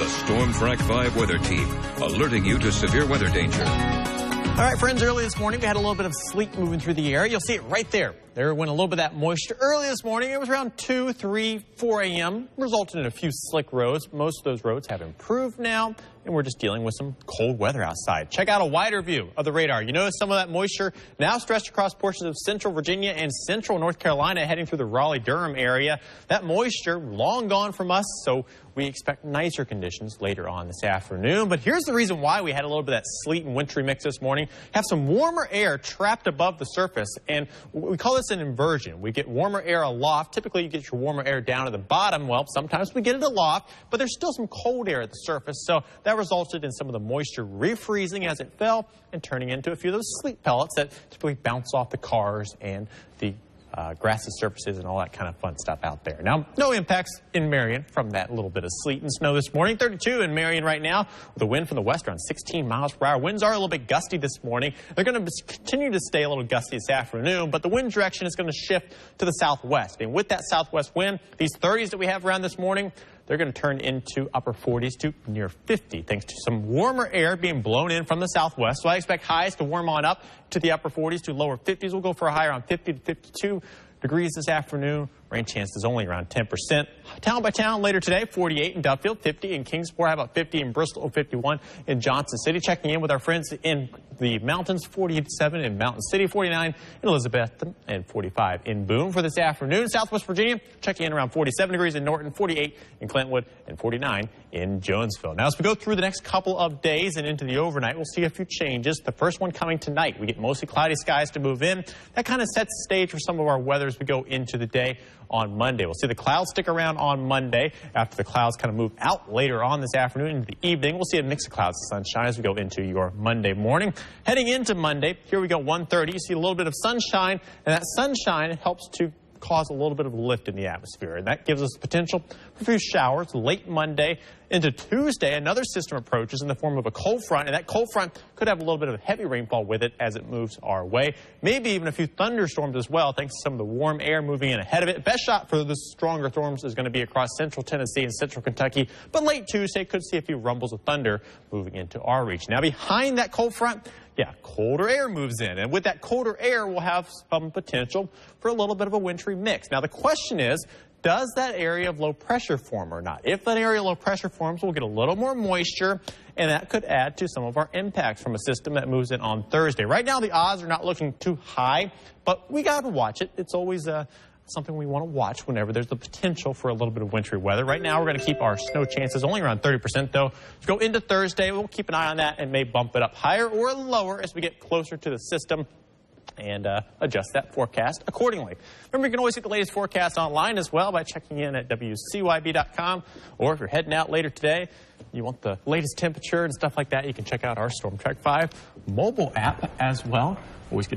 Storm Track 5 weather team, alerting you to severe weather danger. All right, friends, early this morning, we had a little bit of sleet moving through the air. You'll see it right there. There went a little bit of that moisture early this morning. It was around 2, 3, 4 a.m., resulted in a few slick roads. Most of those roads have improved now, and we're just dealing with some cold weather outside. Check out a wider view of the radar. You notice some of that moisture now stretched across portions of central Virginia and central North Carolina, heading through the Raleigh-Durham area. That moisture long gone from us, so we expect nicer conditions later on this afternoon. But here's the reason why we had a little bit of that sleet and wintry mix this morning. Have some warmer air trapped above the surface, and we call this an inversion. We get warmer air aloft. Typically, you get your warmer air down at the bottom. Well, sometimes we get it aloft, but there's still some cold air at the surface, so that resulted in some of the moisture refreezing as it fell and turning into a few of those sleet pellets that typically bounce off the cars and the grassy surfaces and all that kind of fun stuff out there. Now, no impacts in Marion from that little bit of sleet and snow this morning. 32 in Marion right now, with a wind from the west around 16 miles per hour. Winds are a little bit gusty this morning. They're going to continue to stay a little gusty this afternoon, but the wind direction is going to shift to the southwest. And with that southwest wind, these 30s that we have around this morning, they're going to turn into upper 40s to near 50, thanks to some warmer air being blown in from the southwest. So I expect highs to warm on up to the upper 40s to lower 50s. We'll go for a high around 50 to 52 degrees this afternoon. Rain chances only around 10%. Town by town later today, 48 in Duffield, 50 in Kingsport, how about 50 in Bristol, 51 in Johnson City. Checking in with our friends in the mountains, 47 in Mountain City, 49 in Elizabethton, and 45 in Boone for this afternoon. Southwest Virginia, checking in around 47 degrees in Norton, 48 in Clintwood, and 49 in Jonesville. Now, as we go through the next couple of days and into the overnight, we'll see a few changes. The first one coming tonight. We get mostly cloudy skies to move in. That kind of sets the stage for some of our weather as we go into the day on Monday. We'll see the clouds stick around on Monday. After the clouds kind of move out later on this afternoon into the evening, we'll see a mix of clouds and sunshine as we go into your Monday morning. Heading into Monday, here we go, 1:30. You see a little bit of sunshine, and that sunshine helps to cause a little bit of a lift in the atmosphere, and that gives us the potential for a few showers late Monday into Tuesday. Another system approaches in the form of a cold front, and that cold front could have a little bit of heavy rainfall with it as it moves our way. Maybe even a few thunderstorms as well, thanks to some of the warm air moving in ahead of it. Best shot for the stronger storms is going to be across central Tennessee and central Kentucky, but late Tuesday could see a few rumbles of thunder moving into our region. Now, behind that cold front, yeah, colder air moves in, and with that colder air, we'll have some potential for a little bit of a wintry mix. Now, the question is, does that area of low pressure form or not? If that area of low pressure forms, we'll get a little more moisture, and that could add to some of our impacts from a system that moves in on Thursday. Right now, the odds are not looking too high, but we got to watch it. It's always something we want to watch whenever there's the potential for a little bit of wintry weather. Right now, we're going to keep our snow chances only around 30%, though. Let's go into Thursday. We'll keep an eye on that and may bump it up higher or lower as we get closer to the system and adjust that forecast accordingly. Remember, you can always get the latest forecast online as well by checking in at WCYB.com, or if you're heading out later today, you want the latest temperature and stuff like that, you can check out our Storm Track 5 mobile app as well. Always get